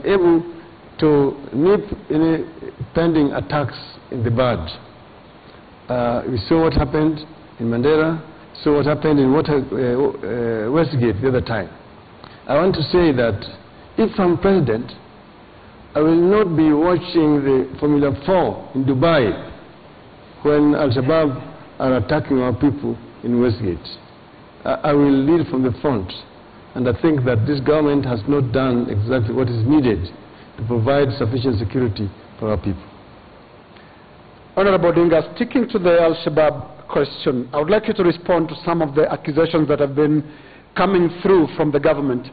able to nip any pending attacks in the bud. We saw what happened in Mandera, saw what happened in Westgate the other time. I want to say that if I'm president, I will not be watching the Formula 4 in Dubai when Al-Shabaab are attacking our people in Westgate. I will lead from the front, and I think that this government has not done exactly what is needed to provide sufficient security for our people. Honorable Odinga, sticking to the Al-Shabaab question, I would like you to respond to some of the accusations that have been coming through from the government.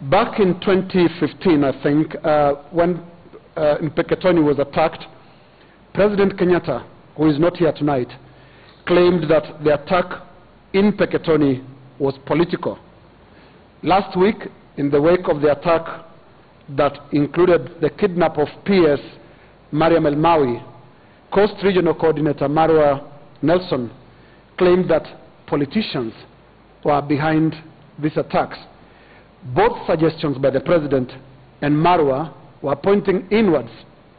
Back in 2015, I think, when Mpeketoni was attacked, President Kenyatta, who is not here tonight, claimed that the attack in Mpeketoni was political. Last week, in the wake of the attack that included the kidnap of PS Mariam El Mawi, Coast Regional Coordinator Marwa Nelson claimed that politicians were behind these attacks. Both suggestions by the President and Marwa were pointing inwards,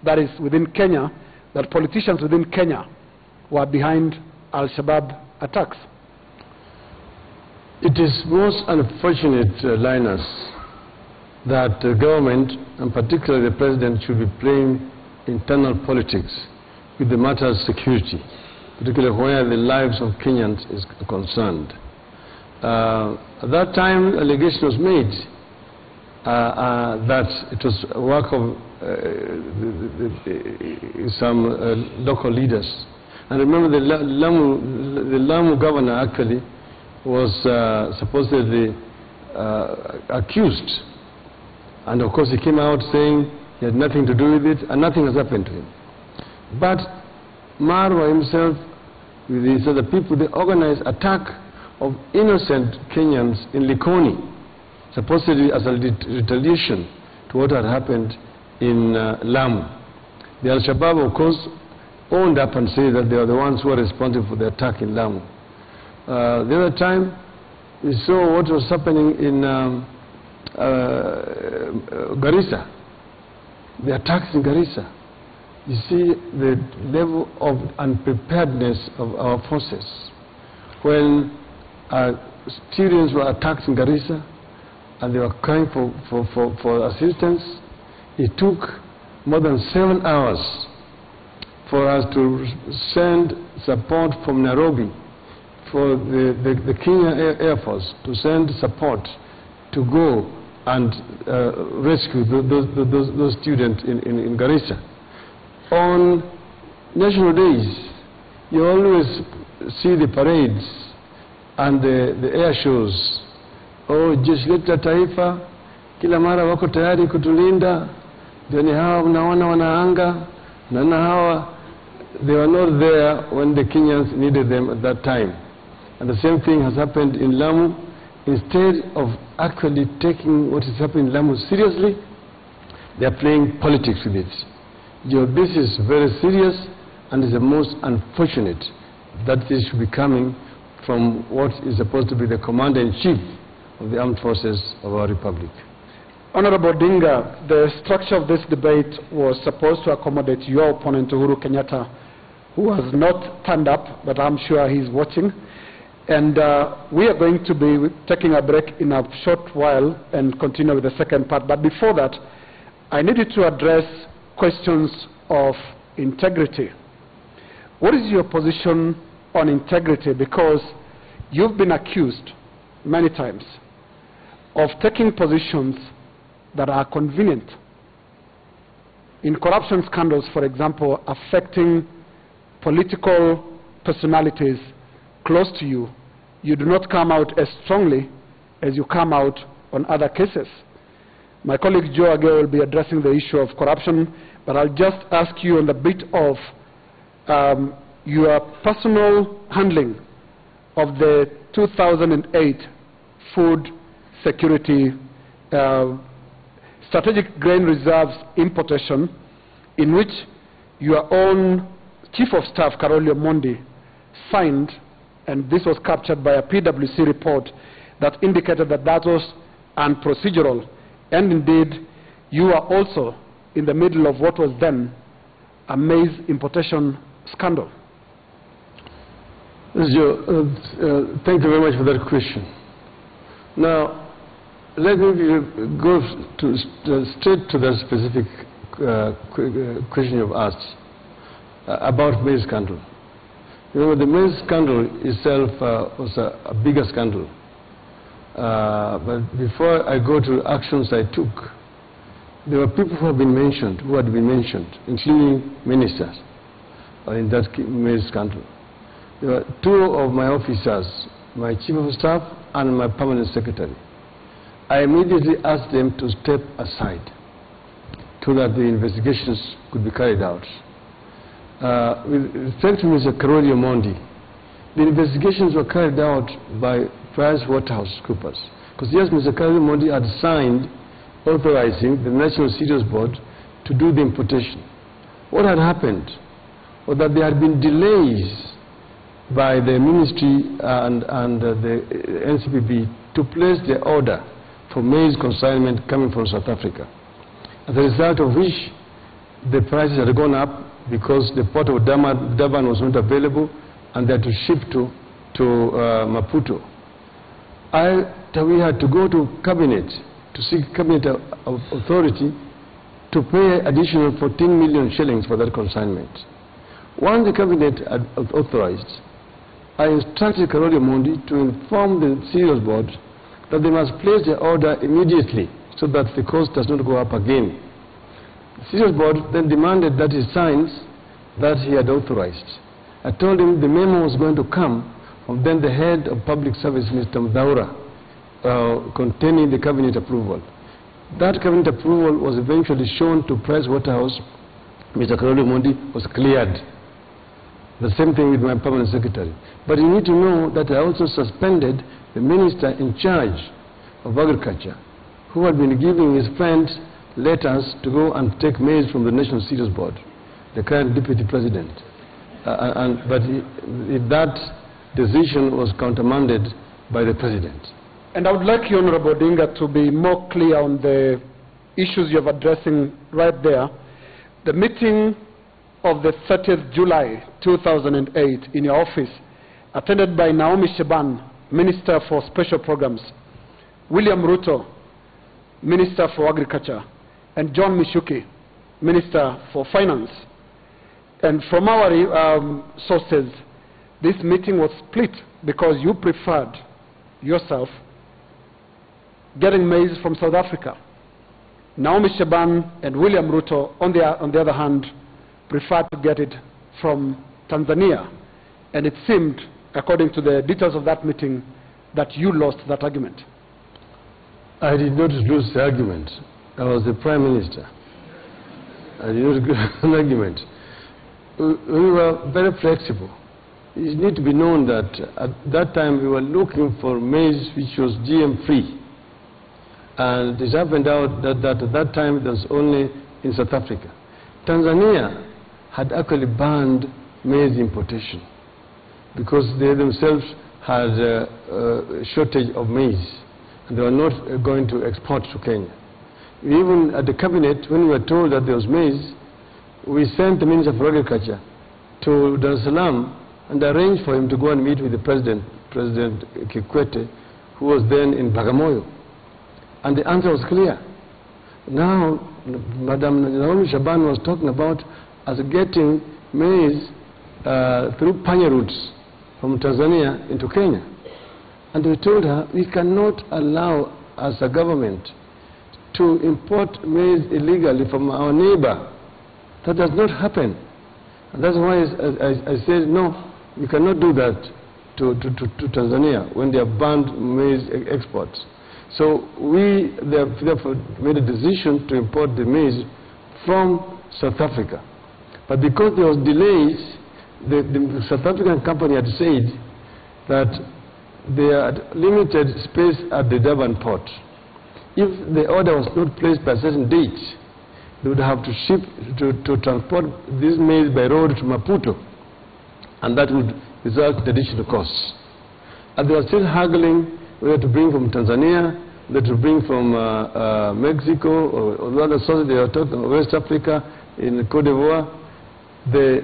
that is within Kenya, that politicians within Kenya were behind Al-Shabaab attacks. It is most unfortunate, Linus, that the government, and particularly the President, should be playing internal politics with the matter of security, particularly where the lives of Kenyans is concerned. At that time, allegation was made that it was a work of some local leaders. And remember, the Lamu governor actually was supposedly accused. And of course, he came out saying he had nothing to do with it, and nothing has happened to him. But Marwa himself, with these other people, they organized attack of innocent Kenyans in Likoni, supposedly as a retaliation to what had happened in Lamu. The Al-Shabaab, of course, owned up and said that they were the ones who were responsible for the attack in Lamu. The other time, we saw what was happening in Garissa, the attacks in Garissa. You see the level of unpreparedness of our forces. When students were attacked in Garissa and they were crying for assistance, it took more than 7 hours for us to send support from Nairobi, for the Kenya Air Force to send support to go and rescue those students in Garissa. On national days, you always see the parades and the air shows. Oh, jeshi letu la taifa, kila mara wako tayari kutulinda. Ndio ni hawa mnaona wanaanga, na hawa, they were not there when the Kenyans needed them at that time. And the same thing has happened in Lamu. Instead of actually taking what is happening in Lamu seriously, they are playing politics with it. This is very serious, and is the most unfortunate that this should be coming from what is supposed to be the Commander-in-Chief of the Armed Forces of our Republic. Honorable Odinga, the structure of this debate was supposed to accommodate your opponent, Uhuru Kenyatta, who has not turned up, but I'm sure he's watching. And we are going to be taking a break in a short while and continue with the second part. But before that, I needed to address questions of integrity. What is your position on integrity? Because you've been accused many times of taking positions that are convenient. In corruption scandals, for example, affecting political personalities close to you, you do not come out as strongly as you come out on other cases. My colleague Joe Age will be addressing the issue of corruption, but I'll just ask you on the bit of your personal handling of the 2008 food security strategic grain reserves importation, in which your own Chief of Staff, Karolio Mondi, signed, and this was captured by a PwC report that indicated that that was unprocedural. And indeed, you are also in the middle of what was then a maize importation scandal. Thank you very much for that question. Now, let me go straight to the specific question you've asked about maize scandal. Remember, the maize scandal itself was a bigger scandal. But before I go to actions I took, there were people who had been mentioned, including ministers, in that maize scandal. There were two of my officers, my chief of staff and my permanent secretary. I immediately asked them to step aside so that the investigations could be carried out. With respect to Mr. Karoli Omondi, the investigations were carried out by PricewaterhouseCoopers. Because yes, Mr. Karoli Omondi had signed authorizing the National Cereals Board to do the importation. What had happened was that there had been delays by the ministry and the NCPB to place the order for maize consignment coming from South Africa. As a result of which, the prices had gone up because the port of Durban was not available and they had to ship to Maputo. We had to go to cabinet to seek cabinet authority to pay additional 14 million shillings for that consignment. Once the cabinet had authorized, I instructed Karoli Omondi to inform the Cereals Board that they must place the order immediately so that the cost does not go up again. The Cereals Board then demanded that he signs that he had authorized. I told him the memo was going to come from then the head of public service, Mr. Mdaura, containing the cabinet approval. That cabinet approval was eventually shown to Pricewaterhouse. Mr. Karoli Omondi was cleared. The same thing with my permanent secretary. But you need to know that I also suspended the minister in charge of agriculture, who had been giving his friends letters to go and take maize from the National Cereals Board, the current deputy president. But that decision was countermanded by the president. And I would like you, Honorable Odinga, to be more clear on the issues you're addressing right there. The meeting of the 30th July 2008 in your office, attended by Naomi Shaban, Minister for Special Programs, William Ruto, Minister for Agriculture, and John Mishuki, Minister for Finance. And from our sources, this meeting was split because you preferred yourself getting maize from South Africa. Naomi Shaban and William Ruto, on the other hand, preferred to get it from Tanzania. And it seemed, according to the details of that meeting, that you lost that argument. I did not lose the argument. I was the Prime Minister. I did not lose an argument. We were very flexible. It needs to be known that at that time we were looking for maize which was GM-free. And it happened out that at that time it was only in South Africa. Tanzania had actually banned maize importation because they themselves had a shortage of maize and they were not going to export to Kenya. Even at the cabinet, when we were told that there was maize, we sent the Minister for Agriculture to Dar es Salaam and arranged for him to go and meet with the President Kikwete, who was then in Bagamoyo. And the answer was clear. Now, Madam Naomi Shaban was talking about us getting maize through panya routes from Tanzania into Kenya. And we told her we cannot allow, as a government, to import maize illegally from our neighbor. That does not happen. And that's why I said, no, we cannot do that to Tanzania when they have banned maize exports. So we therefore made a decision to import the maize from South Africa. But because there was delays, the South African company had said that they had limited space at the Durban port. If the order was not placed by a certain date, they would have to ship, to transport this maize by road to Maputo, and that would result in additional costs. And they were still haggling whether to bring from Tanzania that will bring from Mexico or the other sources they are talking, West Africa, in Cote d'Ivoire, the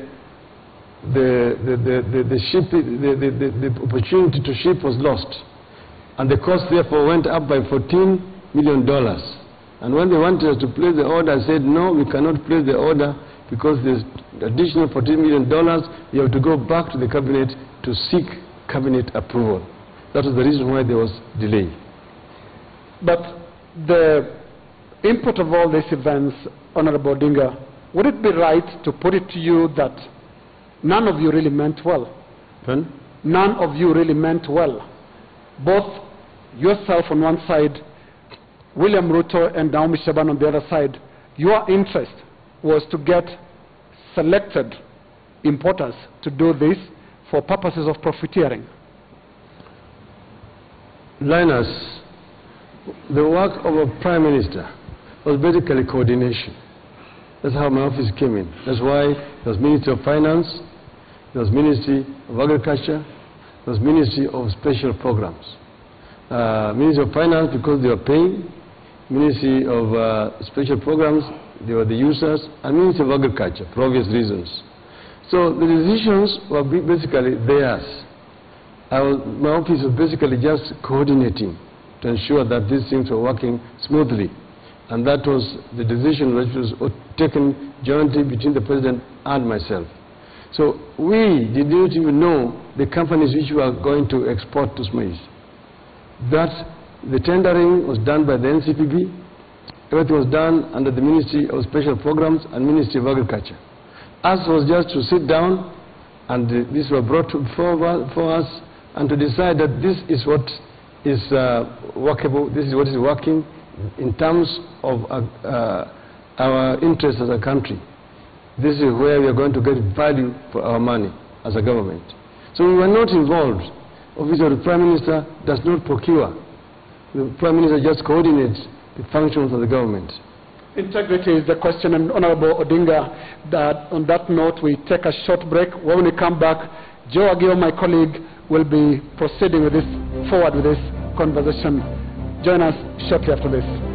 opportunity to ship was lost, and the cost therefore went up by $14 million. And when they wanted us to place the order, I said, no, we cannot place the order because there's additional $14 million. You have to go back to the cabinet to seek cabinet approval. That was the reason why there was delay. But the input of all these events, Honorable Odinga, would it be right to put it to you that none of you really meant well? Pardon? None of you really meant well. Both yourself on one side, William Ruto and Naomi Shaban on the other side, your interest was to get selected importers to do this for purposes of profiteering. Linus, the work of a prime minister was basically coordination. That's how my office came in. That's why there was Ministry of Finance, there was Ministry of Agriculture, there was Ministry of Special Programs. Ministry of Finance because they were paying, Ministry of Special Programs, they were the users, and Ministry of Agriculture for obvious reasons. So the decisions were basically theirs. My office was basically just coordinating to ensure that these things were working smoothly. And that was the decision which was taken jointly between the President and myself. So we did not even know the companies which were going to export to SMEs. That the tendering was done by the NCPB. Everything was done under the Ministry of Special Programs and Ministry of Agriculture. Us was just to sit down, and these were brought for us, and to decide that this is what is workable, this is what is working in terms of our interests as a country. This is where we are going to get value for our money as a government. So we were not involved. Office of the Prime Minister does not procure. The Prime Minister just coordinates the functions of the government. Integrity is the question, and Honorable Odinga, that on that note we take a short break. When we come back, Joe Agio, my colleague, will be proceeding with this, forward with this conversation. Join us shortly after this.